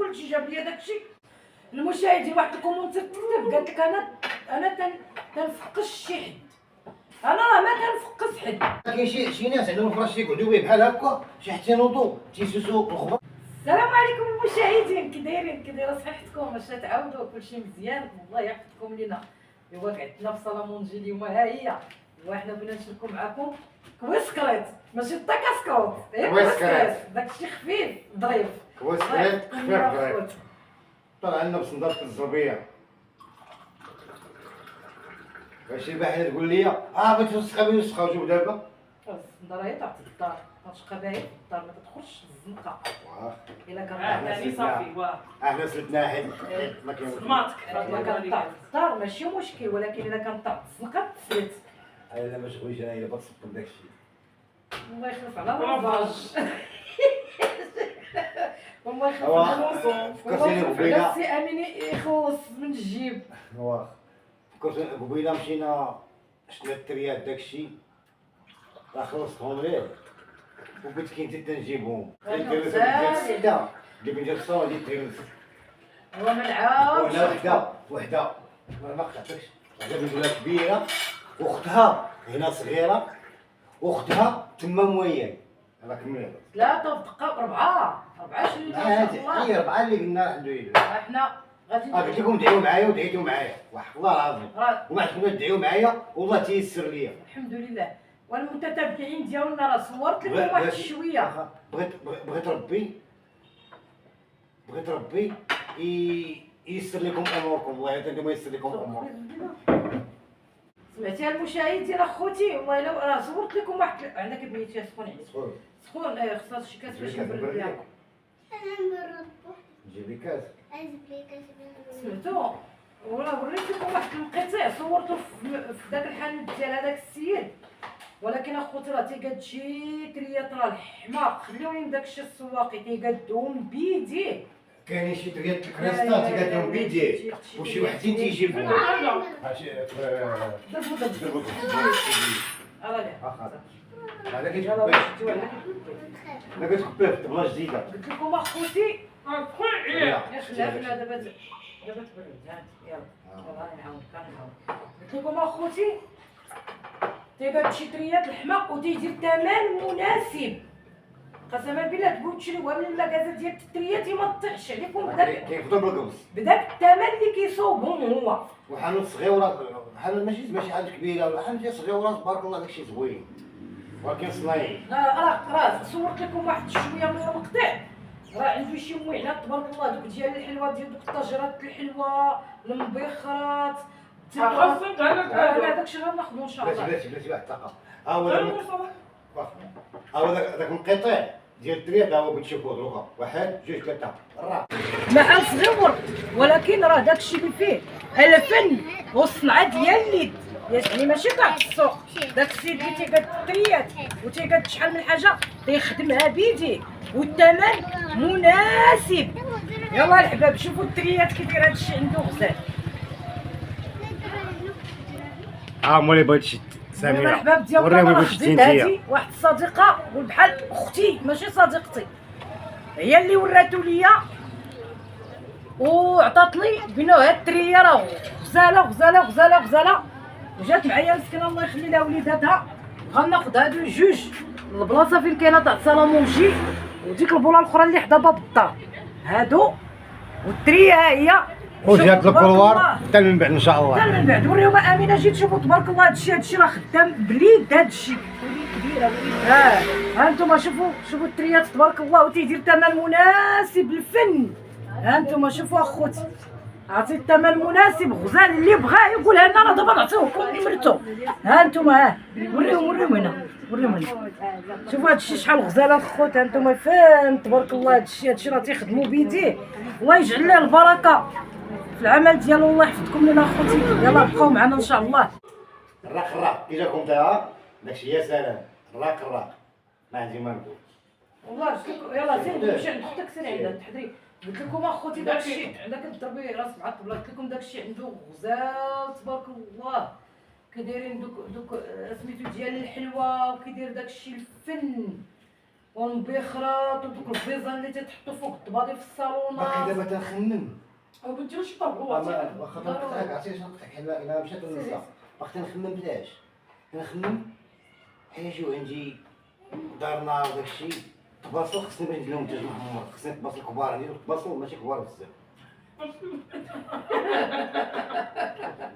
كلشي جاب لي داكشي. المشاهدين واحد الكومونتير كتب قالت لك انا تنفقش شي حد. انا راه ما تنفقس حد. كاين شي ناس عندهم فراش تيقعدوا به بحال هكا شي حتى ينوضوا تيسوسوا الخبر. السلام عليكم المشاهدين، كي دايرين صحتكم؟ واش تعاودوا كلشي مزيان؟ الله يحفظكم لينا. ايوا قعدنا في صالامونجي اليوم، ها هي ايوا حنا بغينا نشاركوا معكم كويسكريت، ماشي طا كاسكروط، كويسكريت داكشي خفيف ظريف. كويسكريت خفيف ظريف. طلع لنا بصندوق الزربيه. واش الباحث تقول لي بغيت نوسخها وجوب دابا. الصندوق هي تعطي الدار، كتبقى باهي في الدار ما تدخلش الزنقه. الا كان يعني صافي احنا سلتنا حيت ما كاينش ماتك الا كان طاع الدار ماشي مشكل، ولكن الا كان طاع الزنقه تسلت. انا ما شغليش انا الا بتصب داكشي. الله يخلف على الرافاج. والله يخلف على الوصول. فكرتيني قبيله سي امين يخلص من الجيب. واخا فكرتيني قبيله مشينا شفنا التريات داكشي راه خلصتهم ليه وقلت كي انت تنجيبهم ديال السيده اللي ندير الصوره ديال التريس. هو ما نعاودش. وانا وحده ما قطعتكش، وحده بنتها كبيره واختها هنا صغيره واختها تما مويان. انا كملت ثلاثة ودقة أربعة شنو هي أربعة اللي قلنا الحمد لله. احنا غادي قلت لكم دعيو معايا ودعيتو معايا وحق الله العظيم، وما عندكم تدعيو معايا والله تيسر ليا الحمد لله. والمتتبعين ديالنا راه صورت لكم واحد شوية. بغيت ربي ييسر لكم اموركم، الله يعطيكم ييسر لكم اموركم. سمعتي المشاهدين اخوتي، والله الا راه صورت لكم واحد عندك بنيتي سخون عليك سخون. خصها شي كاس باش نبرد ليها. نجيب لي كاس. سمعتو ولا وريت لكم واحد القطيع صورته في داك الحانوت ديال هذاك السيد، ولكن اخوتي راه تيقاد شي تريات راه الحماق. خليوني من داكشي السواقي تيقادهم بيديه. كاينين شي تريات الكريستا تيقادهم بيديه وشي وحدين تيجيبهم. هذا كيتخبى. انا كتخبيه في الطبله جديده. قلت لكم اخوتي يا خلافنا دابا تبرد. يلا راني نعاود. قلت لكم اخوتي تيقاد شي تريات الحماق وتيدير ثمن مناسب. قسما بالله تقول تشريوها من المكازات ديال التريات ما تطيحش عليكم كيفضل بالقبص بداك الثمن اللي كيصوبهم هو. وحانوت صغيره، حانوت ماشي حانوت كبيره ولا حانوت صغيره تبارك الله داكشي زوين ولكن صنايعي. راه صورت لكم واحد شويه من المقطع. راه عنده شي موينات تبارك الله دوك ديال الحلوه ديال دوك الطاجرات الحلوه المبخرات. خاصك داكشي غناخذو ان شاء الله. بلاتي واحد الطاقه. هو داك القطع ديال التريات هو بغيت تشوفوه دروكا. واحد جوج ثلاثه راه محل صغير، ولكن راه داكشي اللي فيه الفن والصنعه ديال اليد، يعني ماشي تاع السوق. داك السيد اللي تيقاد التريات وتيقاد شحال من حاجه تيخدمها بيديه والثمن مناسب. يلا الحباب شوفوا التريات كي داير هادشي عنده غزال. مولي بغيت شي سميره الحباب ديالنا راه خديت هادي واحد الصديقه بحال اختي ماشي صديقتي، هي اللي وراتو ليا وعطاتني بينو هاد التريه راه غزاله. وجات معايا مسكينه الله يخلي لها وليداتها. غناخد هادو جوج البلاصه فين كاينه تاع صالامونجي وديك البوله الاخرى اللي حدا باب الدار هادو والتريه ها هي. وجات الكروار حتى من بعد ان شاء الله. حتى من بعد وريهم امينه. جيت شوفوا تبارك الله هادشي راه خدام بليد. هادشي كبيره ها انتم شوفوا التريات تبارك الله وتيدير ثمن مناسب للفن. ها انتم شوفوا اخوتي عطي الثمن مناسب. غزال اللي بغا يقولها لنا راه دابا نعطيوكم نمرتو. ها انتم وريهم هنا شوفوا هادشي شحال غزاله الخوت. ها انتم فين تبارك الله هادشي راه تيخدموا بيديه. الله يجعل ليه البركه في العمل ديالو. الله يحفظكم لنا اخوتي. يلا بقاو معنا ان شاء الله. الراق كي جاكم داها داكشي يا سلام. الراق ما عندي ما نقول والله يلا سير نمشي عند اختك سير عندها تحضري. قلت لكم اخوتي داكشي عندك تضربي راس مع الطبله. قلت لكم داكشي عنده غزال تبارك الله. كدايرين دوك سميتو ديال الحلوه وكيدير داكشي الفن. والمبيخرات ودوك البيزان اللي تتحطوا فوق الطبالي في الصالونات. باقي دابا تنخمم. وبديروا شي طابلو واخا تنقطعك عرفتي شنو نقطعك حنا الا مشات النصا باقي تنخمم بلاش تنخمم حيت يجيو عندي دارنا وداكشي تباصل خصني باش ندير لهم منتج محمر خصني تباصل كبار نديرو تباصل ماشي كبار بزاف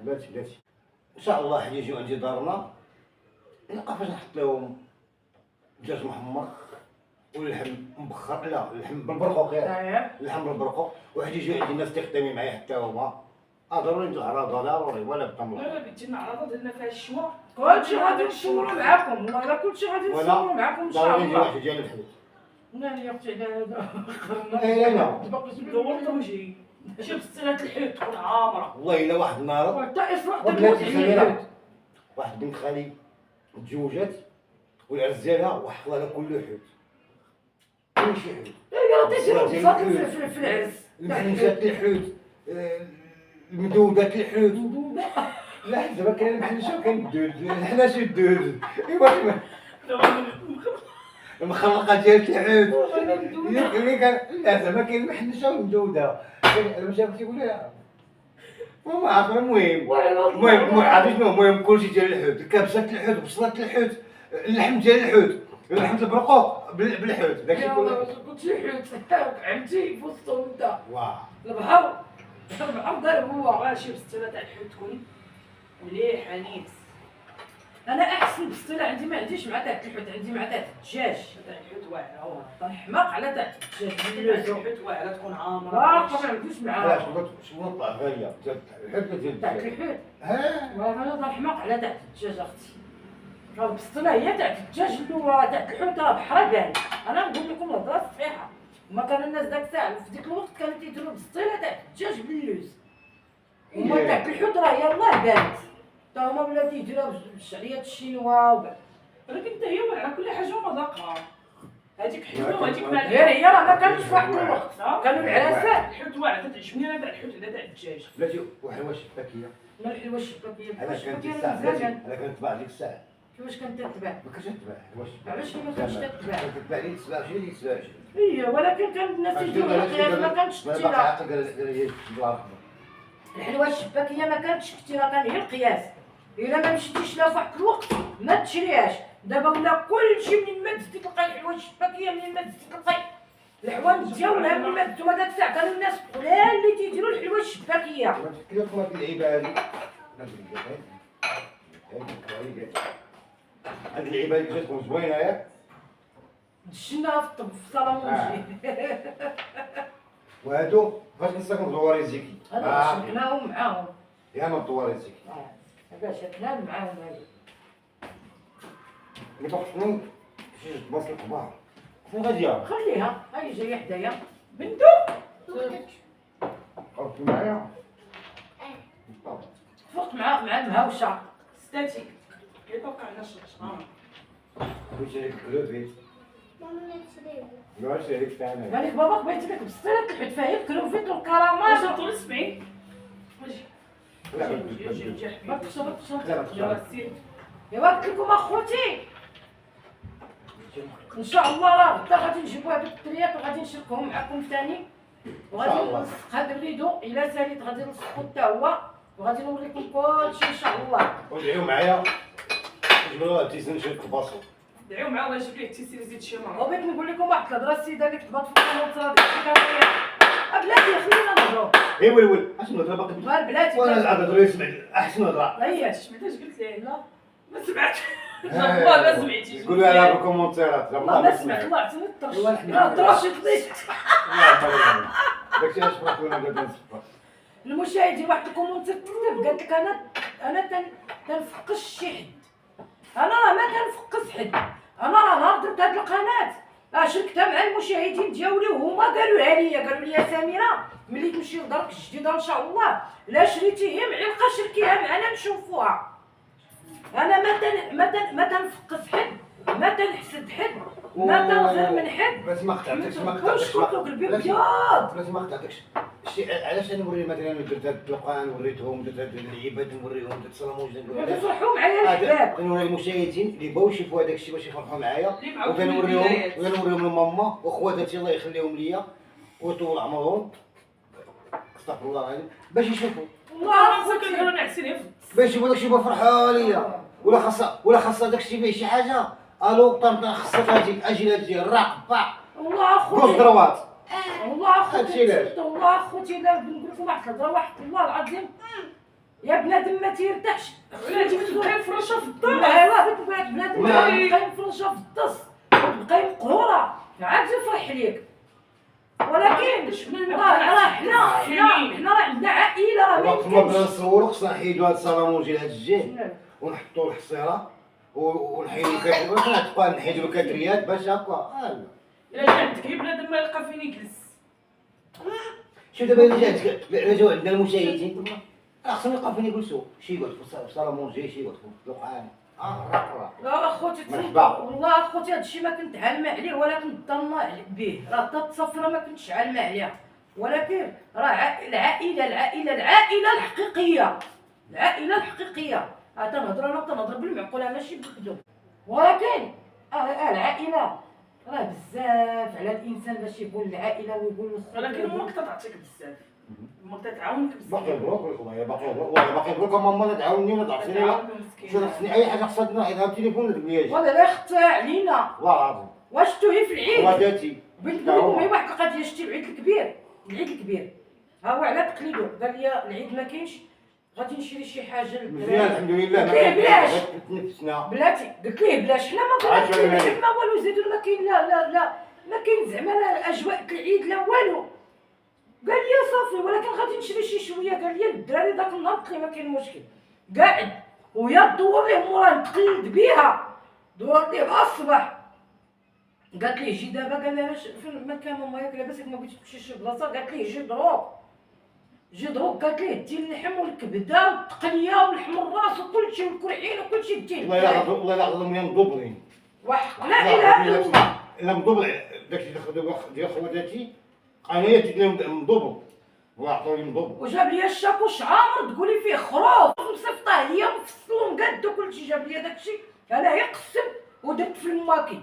بلاتي ان شاء الله حيت يجيو عندي دارنا نلقى فاش نحط لهم دجاج محمر واللحم مبخر لا اللحم بالبرقوق ياك اللحم بالبرقوق واحد يجي عندي الناس تخدمي معايا حتى هما ضروري ندير عراضه ضروري ولا بطمر لا بنتي لنا عراضه درنا فيها الشوا كلشي غادي نصوروا معاكم والله كلشي غادي نصوروا معاكم ان شاء ضروري ندير الله. واحد ديال الحديد لا يا اختي على اي لا باقي دورت وجهي شي بستانات الحيط تكون عامره والله الا واحد النهار حتى اسرع وبلاتي خلينا واحد بنت خالي تزوجات والعز ديالها وحط لها كل حوت كلشي حوت يا تيجيو بزاف في العرس المحنشات الحوت المدودات الحوت لا دابا كاين المحنشه وكاين الدود حنا شي الدود ايوا المخلقه ديال الحوت اللي كان لا زعما كاين المحنشه والمدوده انا باش كيقول لها ما عارف المهم عرفتي شنو المهم كلشي ديال الحوت كبسات الحوت بصلات الحوت اللحم ديال الحوت اللحم البرقوق بالحوت داكشي كله كلشي حوت عمتي في وسطهم انت واه البحر دار هو. ماشي بستانات تاع الحيط تكون مليحه نيت انا احسن بستله عندي ما عنديش مع تاع الحوت عندي مع تاع الدجاج تاع الحيط واعره طنحماق على تاع الدجاج تاع اللوزو الحيط واعره تكون عامره واقع ما عنديش علاش معاه شنو نطلع غاليه الحوت ديال تاع الدجاج الحوت ها وانا طنحماق على تاع الدجاج اختي البسطله هي تاع الدجاج الاولى تاع الحوت راه بحال بان انا نقول لكم الهضره صحيحه ما كان الناس داك الساعه في ديك الوقت كانوا تيديروا بسطيله تاع الدجاج باللوز وما تاع الحوت راه يلاه بانت تا هما ولاو تيديروها بالشعريه الشينوا ولكن حتى هي واعره كل حاجه ومذاقها هذيك حلوه وهذيك ما غير هي راه ما كانش في واحد الوقت كانوا العراسات الحوت واعره تتعجبني انا تاع الحوت على تاع الدجاج بلاتي وحلوه الشباكيه ما الحلوه الشباكيه انا كانت ديك الساعه انا كنت تباع ديك الساعه كيفاش كانت تتباع ما كانش تباع حلوه الشباكيه علاش ما كانتش تتباع كانت تباع لي 27 لي 27 هي ولكن كان الناس يديروا القياس ما كانتش ما كثيره باقي عاقل قال لي الحلوه الشباكيه ما كانتش كثيره كان غير القياس الا ما مشيتيش لها في واحد الوقت ما تشريهاش دابا ولا كلشي منين ما تزيد تلقاي الحلوه الشباكيه منين ما تزيد تلقاي الحوان ديالها منين ما نتوما داك الساعه كانوا الناس قلال اللي تيديروا الحلوه الشباكيه ما تفكروا في هذه اللعيبه هذه هذه اللعيبه اللي جاتكم زوينه ياك دشناها في الطب في صالون وهادو فاش نساكن دواري زيكي هذا شركناهم معاهم يا ما دواري زيكي هذا شركناهم معاهم هذا اللي بقى شي باص الكبار فين غاديه خليها هاي جايه حدايا بنتو قربتي معايا تفوق مع المهاوشه ستاتي كيتوقع لنا الشطران واش هيك كلوبي لا شريك ثاني مالك باباك بغيت لك بسطيله تحط فيها الكروفيت واش والكرامات طول 70 واجي لا ما تخشى لا ايوا قلت لكم اخوتي ان شاء الله راه غدا غادي نجيبوا هذوك الدريات وغادي نشركهم معكم ثاني وغادي نلصق هذا الفيديو الا ساليت غادي نلصقو حتى هو وغادي نوريكم كلشي ان شاء الله ودعيو معايا جبروا تيزن شي كباصو دعيو معاه ولا جيب ليه التيسير يزيد شي مره وبغيت نقول لكم واحد الهضره السيده اللي كتبات في القناه راه ديك بلاتي خلينا نهضروا اي ويلي اشنو هضره باقي غير بلاتي وانا نلعب هضره يسمع احسن هضره هي سمعتيش قلت ليه لا ما سمعت والله ما سمعتيش قولوا لها في الكومونتيرات والله ما سمعت الله عطيني الطرش الطرش يطيش داكشي علاش بغيت نقول دابا نصفر المشاهدين واحد الكومونتير كتب قالت لك انا تنفقش شي حد انا راه ما تنفقس حد انا راه نهار درت هاد القناه شركتها مع المشاهدين ديالي وهما قالوها لي قالوا لي سميره ملي تمشي لدارك الجديده ان شاء الله لا شريتي هي معلقه شركيها معنا نشوفوها انا ما تنفقس حد ما تنحسد حد ما تنغير من حد بس ما قطعتكش ما واش قطعتكش قلت لك البيض بس ما قطعتكش داكشي علاش نوري مثلا درت هاد الطلقان وريتهم درت هاد اللعيبات نوريهم درت الصالامونج يفرحوا معايا الحباب. كنوري المشاهدين اللي بغاو يشوفوا هذاك الشيء باش يفرحوا معايا، اللي معاهم في وكنوريهم البدايات. لماما وخواتاتي الله يخليهم ليا ويطول عمرهم، استغفر الله العظيم، باش يشوفوا والله ما كنديروا نعسين في باش يشوفوا داك الشيء بفرحه ليا. ولا خاصها داك الشيء فيه شي حاجه الو طنطا خاصها اجي هادشي الراق باع والله كوز اخوتي دروات. والله هادشي اخوتي علاش؟ والله اخوتي لا نقول لكم واحد الهضره، واحد الله العظيم يا بنادم ما تيرتاحش. علاش كتبقاي مفرشه في الدار؟ ايوا بنادم نعم. تبقاي مفرشه في الدص وتبقاي مقهوره عاد يفرح ليك. ولكن راه حنا راه عندنا عائله راه ما وقت ما بغينا يمكنش. نصوروا خصنا نحيدوا هاد الصالامونج ديال هاد الجهه ونحطوا الحصيره ونحيدوا الكادريات، ونبقى نحيدوا الكادريات باش هكا. الا جا عندك غير بنادم ما يلقى فين يجلس. شوف دابا الا جاو عندنا المشاهدين راه خصهم يلقاو فين يجلسوا، شي يقعد في الصالامونج، شي يقعد في الدقان. راق لا اخوتي مرحبا. والله اخوتي هادشي ما كنت عالمه عليه ولا كنت ضامنه به، راه حتى التصفره ما كنتش عالمه عليها، ولكن راه العائله الحقيقيه، العائله الحقيقيه. تنهضر انا تنهضر بالمعقوله ماشي بالكذوب، ولكن العائله راه بزاف على الانسان باش يقول العائله ويقول ولكن امك تعطيك بزاف، امك تعاونك باقي بزاف. مبروك والله، باقي مبروك ماما تعاوني ولا تعطيني تعاونك مسكين. شنو خصني اي حاجه خصها تنحيدها التليفون ما تقوليش والله لا يختار علينا. والله العظيم. واش توهي في العيد ولاداتي بغيت نقول لكم غير واحد القضيه. شتي العيد الكبير، العيد الكبير ها هو على تقليدو قال لي العيد ما كاينش غادي نشري شي حاجه مزيان الحمد لله. قلت ليه بلاش تنفسنا بلاتي، قلت ليه بلاش، لا ما عاد شوية قلت مالك. ما والو زيدوا ما كاين لا ما كاين زعما لا اجواء العيد لا والو. قال لي صافي ولكن غادي نشري شي شويه. قال لي الدراري داك النهار قلت ليه ما كاين مشكل قاعد ويا دور ليه مورا نتقلد بيها دور ليه مع الصباح. قالت لي جي دابا. قال لها علاش فين ما كان ماما ياك لاباس ما بغيتش تمشي لشي بلاصه. قالت لي جي دروك قالت ليه دي اللحم والكبده والتقليه ولحم الراس وكلشي والكرعين وكلشي دي والله لا غضبني مدوبلين واحد لا اله الا الله. الا مدوبل داكشي ديال خواتاتي انايا جيت لهم مدوبل والله عطوني مدوبل. وجاب لي الشاكوش عامر تقولي فيه خروف مصيفطه هي مفصل ومقاد كلشي. جاب لي داكشي انا يقسم ودرت في الماكي.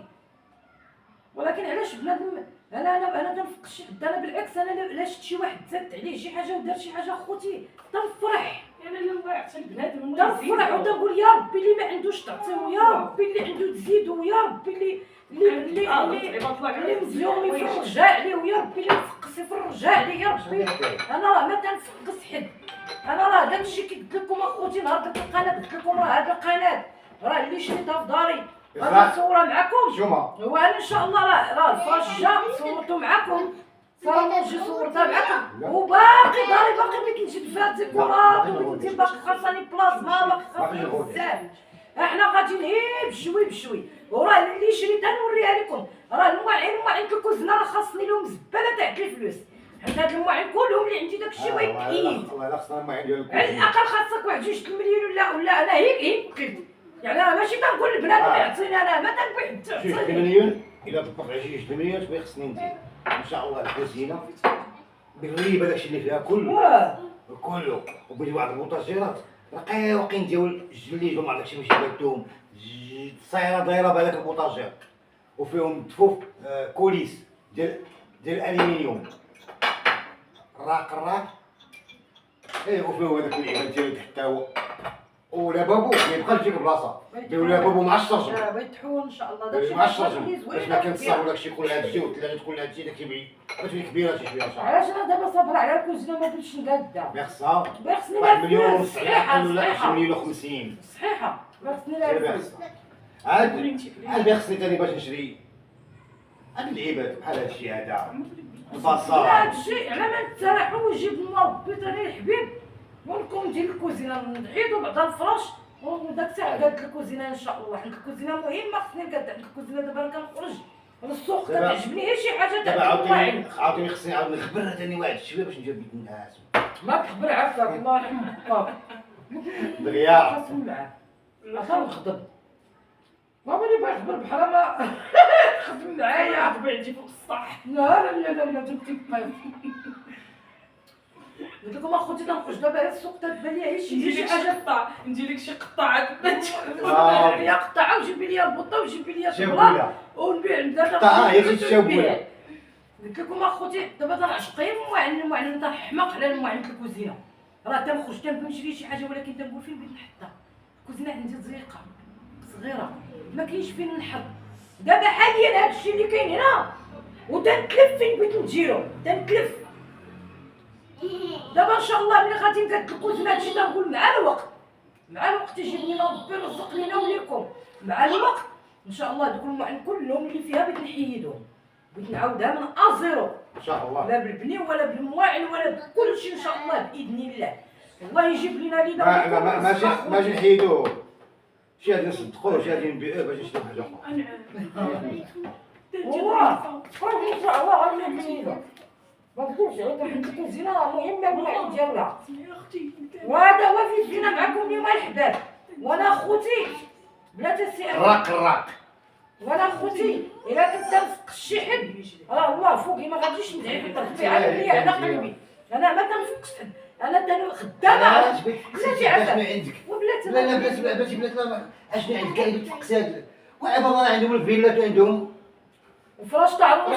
ولكن علاش بنادم انا كنفق شي حد؟ انا بالعكس انا لا شفت شي واحد زادت عليه شي حاجه ودار شي حاجه خوتي تنفرح انا لا عرفت البنادم تنفرح وتنقول يا ربي اللي ما عندوش تعطيو، يا ربي اللي عنده تزيدو، يا ربي اللي مزيوم يفرجها عليه، ويا ربي اللي مفقس يفرجها عليه. يا ربي انا راه ما تنفقس حد. انا راه داكشي كي قلت لكم اخوتي نهار درت القناه قلت لكم راه هاد القناه راه اللي شريتها في داري غادي نصورها معكم. شوما وانا ان شاء الله راه الفرج جا صورته معكم، صورتي صورتها معكم، وباقي داري باقي ما كنتش فات الكرات وكنت باقي خاصني بلاصما باقي خاصني بزاف. احنا غادي نهي بشوي وراه اللي شريتها نوريها لكم. راه المواعين الكوزنه راه خاصني لهم زباله تاع الفلوس. حيت هاد المواعين كلهم اللي عندي داكشي ما يكفيش. والله لا خصنا المواعين ديال على الاقل خاصك واحد 2 مليون ولا انا هيك قلت يعني انا ماشي تنقول البنات يعطيني، انا ما تنقول حد شي 2 يعطيني. مليون الا طبق على شي 2 مليون شويه خصني ندير ان شاء الله الكوزينه بالريبه داكشي اللي فيها كله وبدي واحد البوطاجيرات رقيقين ديال الجليج ومع داكشي ماشي بادوم الصايره دايره بهذاك البوطاجير وفيهم تفوف كوليس ديال الالومنيوم راق وفيهم هذاك اللعبه ديال حتى هو ولا بابو ما يبقاش ديك البلاصه ولا بابو مع الشرجم لا بغيت تحول ان شاء الله داكشي مع الشرجم اللي زوين. باش ما كنتصاوب داكشي كل هاد الجو ثلاثه كل هاد الشيء داكشي بغيت كبيره شي شويه ان شاء الله. علاش انا دابا صابره على الكوزينه ما درتش نقاده؟ ما خصها خصني 1 مليون فلوس. صحيحه ولا 20 مليون و 50 صحيحه خصني لها فلوس. عاد خصني ثاني باش نشري هاد اللعيبات بحال هادشي هذا لا البصل هادشي على ما نتسرحوا ويجيب لنا ربي ثاني الحبيب ونكون ندير الكوزينه نعيدو بعدا الفراش وداك الساعه قالت الكوزينه ان شاء الله. حيت الكوزينه مهمه خصني نقاد عند الكوزينه. دابا انا كنخرج للسوق كتعجبني غير شي حاجه دابا تاع المواعين. عاوتاني خصني عاود نخبر ثاني واحد الشباب باش نجيب بيت الناس ما تخبر عافاك الله يرحم بابا دغيا خاصم معاه اخا نخدم بابا اللي بغا يخبر بحال ما خدم معايا طبيعي عندي فوق السطح. لا جبتي قلت لكم اخوتي تنخرج دابا غير السوق تتبان لي غير شي حاجه ندير لك شي قطعه يا قطعه وجيبي لي البطه وجيبي لي شابوله ونبيع ندير قطعه هي الشابوله. قلت لكم اخوتي دابا تنعشق غير المعلم تنحماق على المعلم الكوزينه. راه تنخرج تنبغي نشري شي حاجه ولكن تنقول فين بغيت نحطها. الكوزينه عندي ضيقه صغيره ما كاينش فين نحط. دابا حاليا هادشي اللي كاين هنا وتنتلف فين بغيت نديرو تنتلف. دابا ان شاء الله ملي غادي نقاد الكوزينه هادشي تنقول مع الوقت يجيب لينا ربي يرزق لينا وليكم. مع الوقت ان شاء الله دوك المعن كلهم اللي فيها بغيت نحيدهم بغيت نعاودها من ازيرو ان شاء الله. لا بالبني ولا بالمواعن ولا بكلشي ان شاء الله باذن الله. الله يجيب لنا لينا ماشي نحيدوه. شي غادي نصدقوه شي غادي نبيعوه باش نشري حاجه اخرى. والله ما تقولش غير عند الكوزينه راه مهمه المواعن ديالها. وهذا هو في جينا معكم اليوم الحباب. وانا خوتي بلا تسيئه الرق وانا خوتي الا كنت نفق شي حد راه الله فوقي ما غاديش ندعي بطبطي على بلي على قلبي. انا ما تنفقش حد انا خدامه علاش بلاتي عندك وبلاتي لا بلاتي اشنو عندك كاين تفقسات وعبا الله عندهم الفيلات وعندهم وفراش تاع راه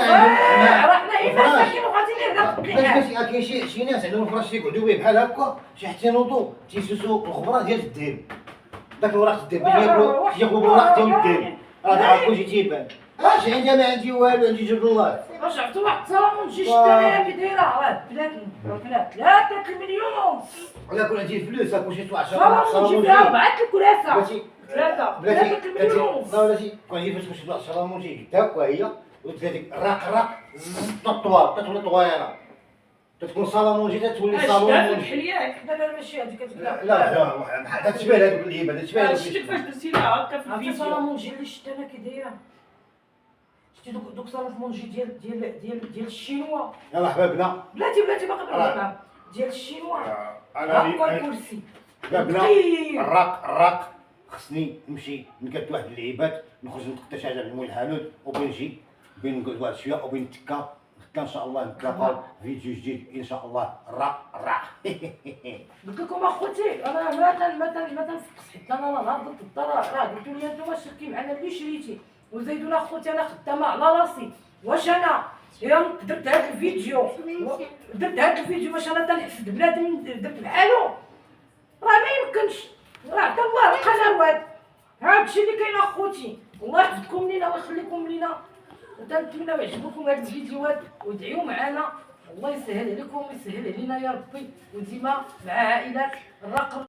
حنا ايما ساكن وغادي نرقد باش كاين شي ناس عندهم الفراش تيقعدوا به بحال هكا شي حتى ينوضوا تيسوسوا الخبره ديال الذهب. داك الوراق الذهب ياكلوا بالوراق ديال الذهب راه داك كلشي تيبان. اش عندي انا عندي والو عندي جبر الله. رجعت واحد الصالون جي شتريها كي دايره راه 3 مليون ولا كون عندي الفلوس كلشي طلع صالون جي فيها 4 الكراسه بلاتي 3 مليون. لا بلاتي كون عندي فلوس باش نطلع الصالون جي قداك وهي وديك هذيك الرق تطوال تتولي طويره تتكون صالون جي تتولي صالون الحلياك. لا ماشي هذيك لا هذا تشبه هذوك اللعيبه هذا تشبه شتي كيفاش درتي لها هكا في عرفتي الفيديو. صالون مونجي اللي شفت انا كي دايره شتي دوك صالون مونجي ديال الشينوا. يلاه حبابنا بلاتي باقي معاهم ديال الشينوا انا هكا الكرسي حبابنا كبير. الرق خصني نمشي نقاد واحد اللعيبات نخرج نتقطع شي حاجه من مول الحانوت وبنجي بين نقعد واحد شويه وبين نتكا غدا ان شاء الله نتلاقاو فيديو جديد ان شاء الله. الرق قلت لكم اخوتي انا ما تنفقش حتى انا نهار درت الدار راه قلتوا لي انتم شركي معنا اللي شريتي وزيدونا اخوتي انا خدامه على راسي. واش انا درت هذا الفيديو باش انا تنحسد بنادم درت بحالو؟ راه ما يمكنش. راه عطا الله القنوات هادشي اللي كاين اخوتي. الله يحفظكم لينا ويخليكم لينا وتنتمناو يعجبوكم هاد الفيديوهات وادعيو معنا. الله يسهل عليكم ويسهل علينا يا ربي وديما مع عائلات الرقم.